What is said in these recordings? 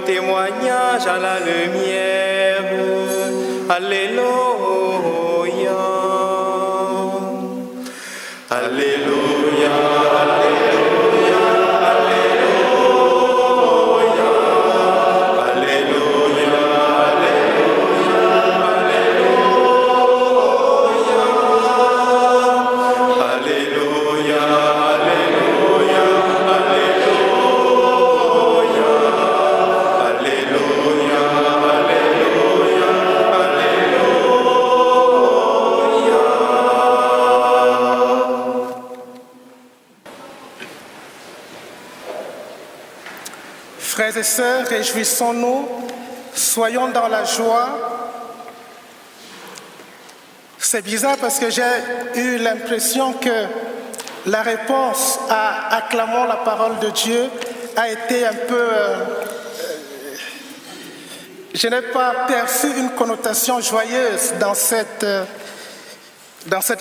Témoignage à la lumière. Alléluia. Alléluia. Alléluia. Alléluia. Alléluia. Alléluia. Alléluia. Frères et sœurs, réjouissons-nous, soyons dans la joie. C'est bizarre parce que j'ai eu l'impression que la réponse à acclamons la parole de Dieu a été un peu... je n'ai pas perçu une connotation joyeuse dans cette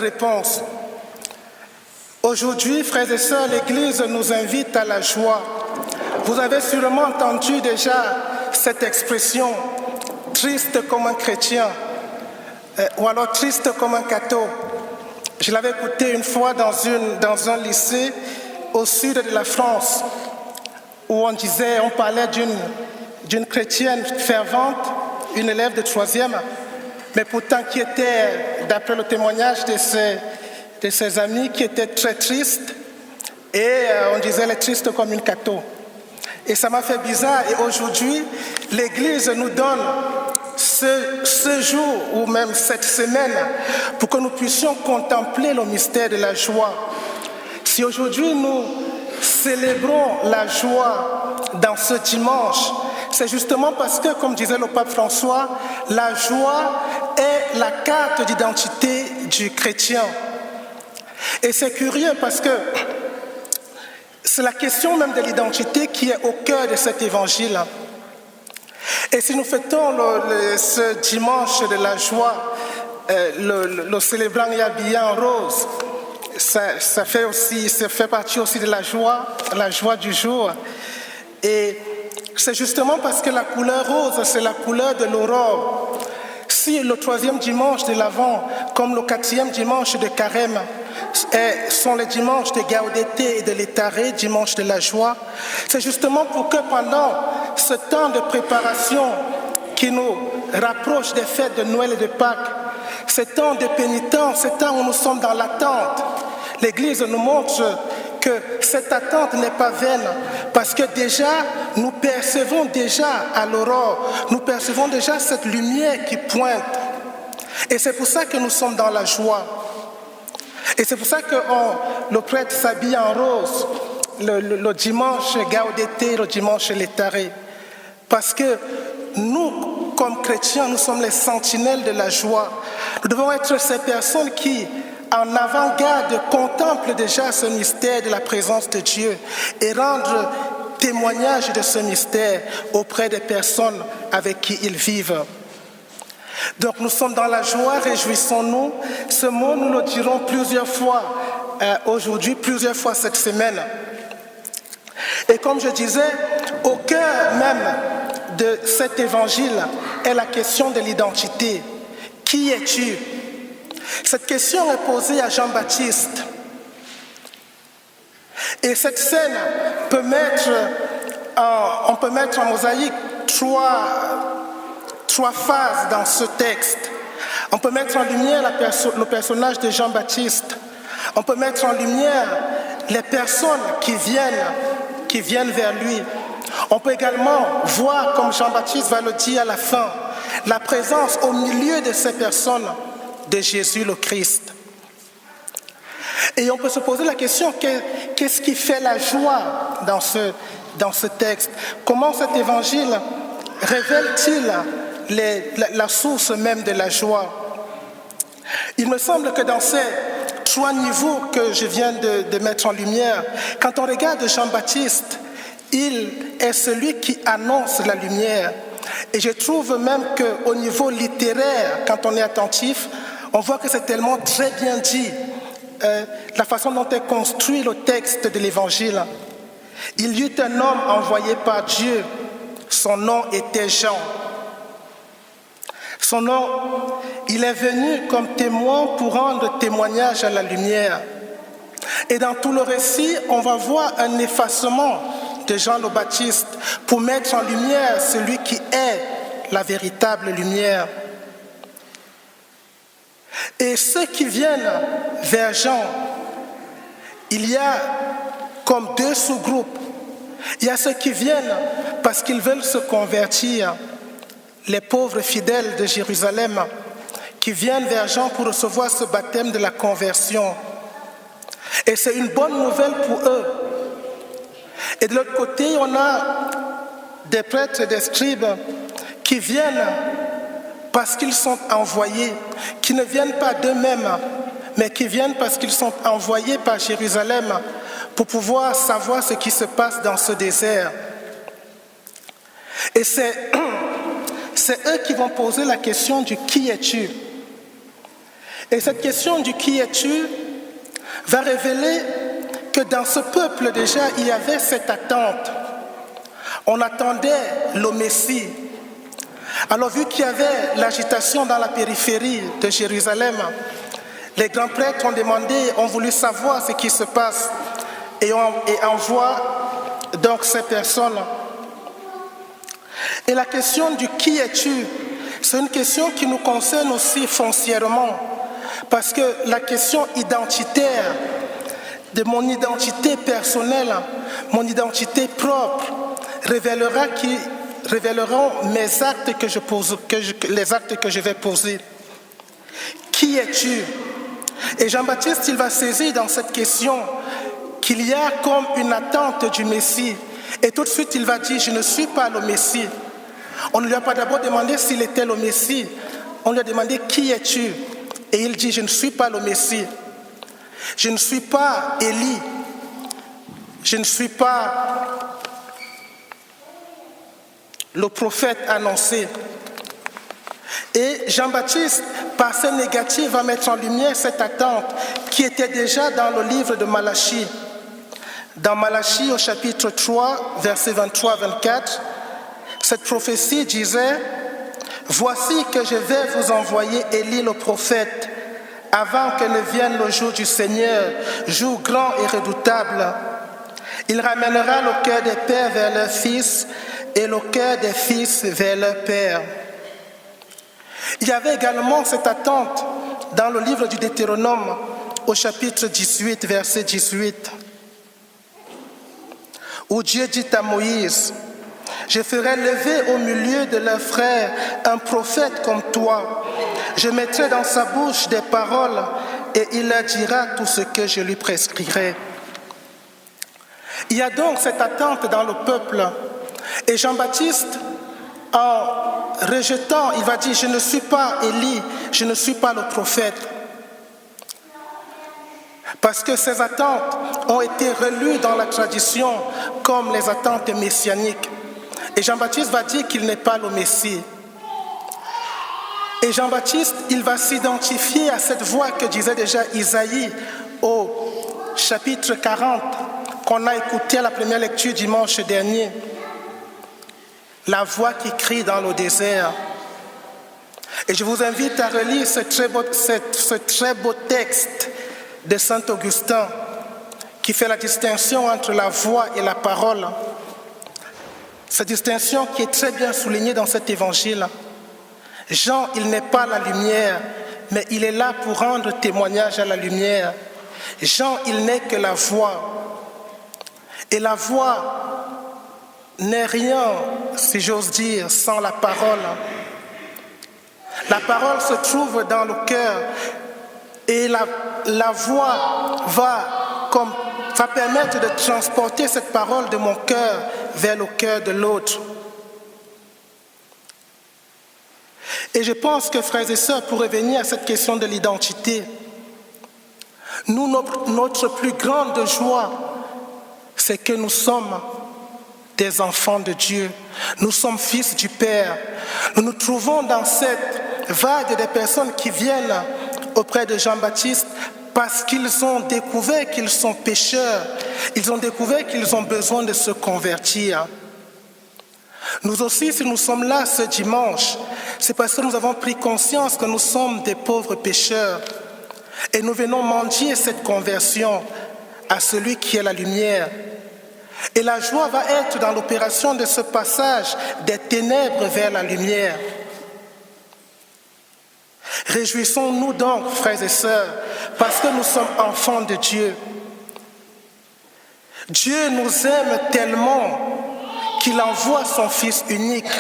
réponse. Aujourd'hui, frères et sœurs, l'Église nous invite à la joie. Vous avez sûrement entendu déjà cette expression « triste comme un chrétien » ou alors « triste comme un catho ». Je l'avais écouté une fois dans un lycée au sud de la France où on parlait d'une chrétienne fervente, une élève de 3e, mais pourtant qui était, d'après le témoignage de ses amis, qui était très triste et on disait « elle est triste comme une catho ». Et ça m'a fait bizarre. Et aujourd'hui, l'Église nous donne ce jour ou même cette semaine pour que nous puissions contempler le mystère de la joie. Si aujourd'hui nous célébrons la joie dans ce dimanche, c'est justement parce que, comme disait le pape François, la joie est la carte d'identité du chrétien. Et c'est curieux parce que c'est la question même de l'identité qui est au cœur de cet évangile. Et si nous fêtons ce dimanche de la joie, le célébrant est habillé en rose, ça fait partie aussi de la joie du jour. Et c'est justement parce que la couleur rose, c'est la couleur de l'aurore. Si le 3e dimanche de l'Avent, comme le 4e dimanche de Carême, sont les dimanches de Gaudété et de Létaré, dimanche de la joie, c'est justement pour que pendant ce temps de préparation qui nous rapproche des fêtes de Noël et de Pâques, ce temps de pénitence, ce temps où nous sommes dans l'attente, l'Église nous montre que cette attente n'est pas vaine, parce que déjà, nous percevons déjà à l'aurore, nous percevons déjà cette lumière qui pointe. Et c'est pour ça que nous sommes dans la joie. Et c'est pour ça que le prêtre s'habille en rose le dimanche Gaudété, le dimanche Létaré. Parce que nous, comme chrétiens, nous sommes les sentinelles de la joie. Nous devons être ces personnes qui, en avant-garde, contemplent déjà ce mystère de la présence de Dieu et rendre témoignage de ce mystère auprès des personnes avec qui ils vivent. Donc nous sommes dans la joie, réjouissons-nous. Ce mot, nous le dirons plusieurs fois aujourd'hui, plusieurs fois cette semaine. Et comme je disais, au cœur même de cet évangile est la question de l'identité. Qui es-tu? Cette question est posée à Jean-Baptiste. Et cette scène on peut mettre en mosaïque trois phases dans ce texte. On peut mettre en lumière le personnage de Jean-Baptiste. On peut mettre en lumière les personnes qui viennent vers lui. On peut également voir, comme Jean-Baptiste va le dire à la fin, la présence au milieu de ces personnes de Jésus le Christ. Et on peut se poser la question, qu'est-ce qui fait la joie dans ce texte? Comment cet évangile révèle-t-il la source même de la joie? Il me semble que dans ces 3 niveaux que je viens de mettre en lumière, quand on regarde Jean-Baptiste, il est celui qui annonce la lumière. Et je trouve même qu'au niveau littéraire, quand on est attentif, on voit que c'est tellement très bien dit, la façon dont est construit le texte de l'Évangile. Il y eut un homme envoyé par Dieu, son nom était Jean. Son nom, il est venu comme témoin pour rendre témoignage à la lumière. Et dans tout le récit, on va voir un effacement de Jean le Baptiste pour mettre en lumière celui qui est la véritable lumière. Et ceux qui viennent vers Jean, il y a comme 2 sous-groupes. Il y a ceux qui viennent parce qu'ils veulent se convertir, les pauvres fidèles de Jérusalem qui viennent vers Jean pour recevoir ce baptême de la conversion. Et c'est une bonne nouvelle pour eux. Et de l'autre côté, on a des prêtres et des scribes qui viennent parce qu'ils sont envoyés, qui ne viennent pas d'eux-mêmes, mais qui viennent parce qu'ils sont envoyés par Jérusalem pour pouvoir savoir ce qui se passe dans ce désert. Et c'est eux qui vont poser la question du « qui es-tu » ? Et cette question du « qui es-tu » va révéler que dans ce peuple déjà, il y avait cette attente. On attendait le Messie. Alors vu qu'il y avait l'agitation dans la périphérie de Jérusalem, les grands prêtres ont voulu savoir ce qui se passe et envoient donc ces personnes. Et la question du « qui es-tu » c'est une question qui nous concerne aussi foncièrement, parce que la question identitaire, de mon identité personnelle, mon identité propre, révéleront mes actes que je pose, les actes que je vais poser. Qui es-tu? Et Jean-Baptiste, il va saisir dans cette question qu'il y a comme une attente du Messie. Et tout de suite, il va dire, je ne suis pas le Messie. On ne lui a pas d'abord demandé s'il était le Messie. On lui a demandé, qui es-tu? Et il dit, je ne suis pas le Messie. Je ne suis pas Élie. Je ne suis pas le prophète annoncé. Et Jean-Baptiste, par ses négatives, va mettre en lumière cette attente qui était déjà dans le livre de Malachie. Dans Malachie, au chapitre 3, versets 23-24, cette prophétie disait « Voici que je vais vous envoyer Élie le prophète, avant que ne vienne le jour du Seigneur, jour grand et redoutable. Il ramènera le cœur des pères vers leurs fils et le cœur des fils vers leurs pères. » Il y avait également cette attente dans le livre du Deutéronome, au chapitre 18, verset 18, où Dieu dit à Moïse, « Je ferai lever au milieu de leurs frères un prophète comme toi. Je mettrai dans sa bouche des paroles et il leur dira tout ce que je lui prescrirai. » Il y a donc cette attente dans le peuple. Et Jean-Baptiste, en rejetant, il va dire, je ne suis pas Élie, je ne suis pas le prophète. Parce que ces attentes ont été relues dans la tradition comme les attentes messianiques. Et Jean-Baptiste va dire qu'il n'est pas le Messie. Et Jean-Baptiste, il va s'identifier à cette voix que disait déjà Isaïe au chapitre 40, qu'on a écouté à la première lecture dimanche dernier. La voix qui crie dans le désert. Et je vous invite à relire ce très beau texte de Saint Augustin qui fait la distinction entre la voix et la parole. Cette distinction qui est très bien soulignée dans cet évangile. Jean, il n'est pas la lumière, mais il est là pour rendre témoignage à la lumière. Jean, il n'est que la voix. Et la voix n'est rien, si j'ose dire, sans la parole. La parole se trouve dans le cœur et la voix va permettre de transporter cette parole de mon cœur vers le cœur de l'autre. Et je pense que, frères et sœurs, pour revenir à cette question de l'identité, notre plus grande joie, c'est que nous sommes des enfants de Dieu. Nous sommes fils du Père. Nous nous trouvons dans cette vague des personnes qui viennent auprès de Jean-Baptiste parce qu'ils ont découvert qu'ils sont pécheurs. Ils ont découvert qu'ils ont besoin de se convertir. Nous aussi, si nous sommes là ce dimanche, c'est parce que nous avons pris conscience que nous sommes des pauvres pécheurs. Et nous venons mendier cette conversion à celui qui est la lumière. Et la joie va être dans l'opération de ce passage des ténèbres vers la lumière. Réjouissons-nous donc, frères et sœurs, parce que nous sommes enfants de Dieu. Dieu nous aime tellement qu'il envoie son Fils unique.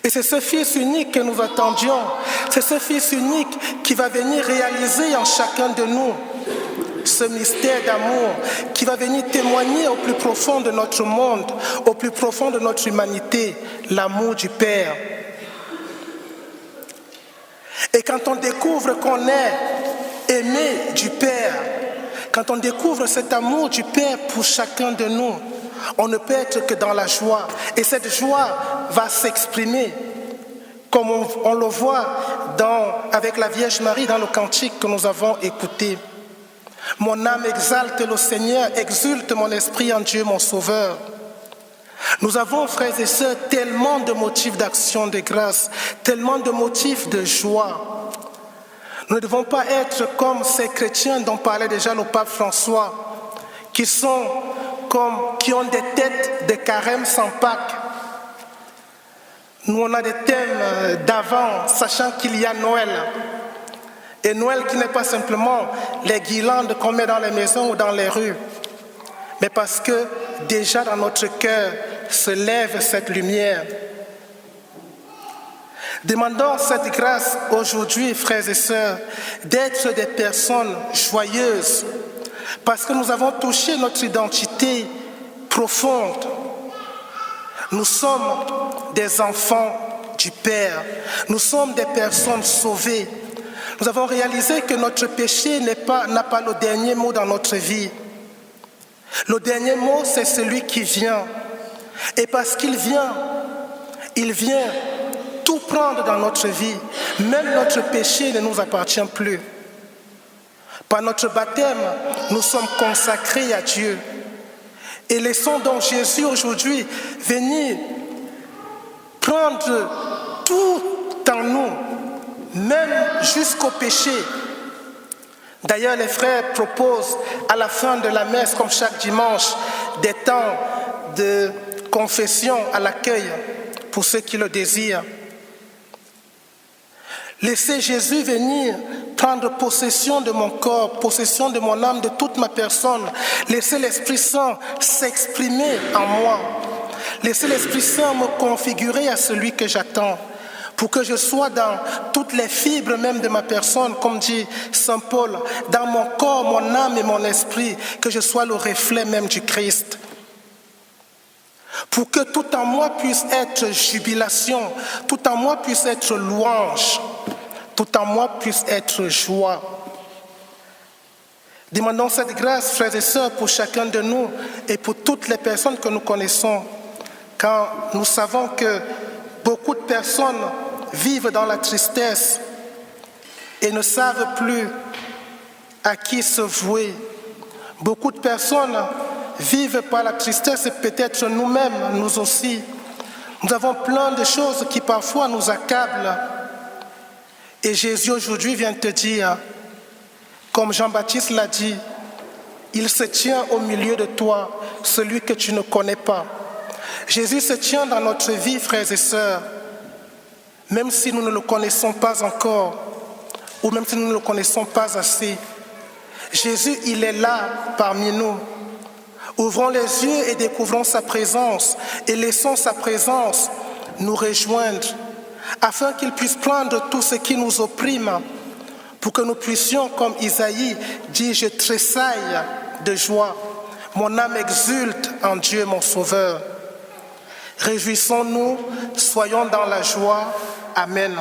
Et c'est ce Fils unique que nous attendions. C'est ce Fils unique qui va venir réaliser en chacun de nous ce mystère d'amour, qui va venir témoigner au plus profond de notre monde, au plus profond de notre humanité, l'amour du Père. Et quand on découvre qu'on est aimé du Père, quand on découvre cet amour du Père pour chacun de nous, on ne peut être que dans la joie. Et cette joie va s'exprimer, comme on le voit avec la Vierge Marie dans le cantique que nous avons écouté. Mon âme exalte le Seigneur, exulte mon esprit en Dieu mon Sauveur. Nous avons, frères et sœurs, tellement de motifs d'action de grâce, tellement de motifs de joie. Nous ne devons pas être comme ces chrétiens dont parlait déjà le pape François, qui ont des têtes de carême sans Pâques. Nous, on a des thèmes d'avant, sachant qu'il y a Noël. Et Noël qui n'est pas simplement les guirlandes qu'on met dans les maisons ou dans les rues, mais parce que déjà dans notre cœur se lève cette lumière. Demandons cette grâce aujourd'hui, frères et sœurs, d'être des personnes joyeuses, parce que nous avons touché notre identité profonde. Nous sommes des enfants du Père. Nous sommes des personnes sauvées. Nous avons réalisé que notre péché n'a pas le dernier mot dans notre vie. Le dernier mot, c'est celui qui vient. Et parce qu'il vient tout prendre dans notre vie. Même notre péché ne nous appartient plus. Par notre baptême, nous sommes consacrés à Dieu. Et laissons donc Jésus aujourd'hui venir prendre tout en nous, même jusqu'au péché. D'ailleurs, les frères proposent à la fin de la messe, comme chaque dimanche, des temps de confession à l'accueil pour ceux qui le désirent. Laissez Jésus venir prendre possession de mon corps, possession de mon âme, de toute ma personne. Laissez l'Esprit Saint s'exprimer en moi. Laissez l'Esprit Saint me configurer à celui que j'attends, pour que je sois dans toutes les fibres même de ma personne, comme dit Saint Paul, dans mon corps, mon âme et mon esprit, que je sois le reflet même du Christ. Pour que tout en moi puisse être jubilation, tout en moi puisse être louange, tout en moi puisse être joie. Demandons cette grâce, frères et sœurs, pour chacun de nous et pour toutes les personnes que nous connaissons, quand nous savons que beaucoup de personnes vivent dans la tristesse et ne savent plus à qui se vouer. Beaucoup de personnes vivent par la tristesse et peut-être nous-mêmes, nous aussi. Nous avons plein de choses qui parfois nous accablent. Et Jésus aujourd'hui vient te dire, comme Jean-Baptiste l'a dit, il se tient au milieu de toi, celui que tu ne connais pas. Jésus se tient dans notre vie, frères et sœurs, même si nous ne le connaissons pas encore, ou même si nous ne le connaissons pas assez. Jésus, il est là parmi nous. Ouvrons les yeux et découvrons sa présence, et laissons sa présence nous rejoindre, afin qu'il puisse prendre tout ce qui nous opprime, pour que nous puissions, comme Isaïe dit, je tressaille de joie, mon âme exulte en Dieu mon Sauveur. Réjouissons-nous, soyons dans la joie. Amen.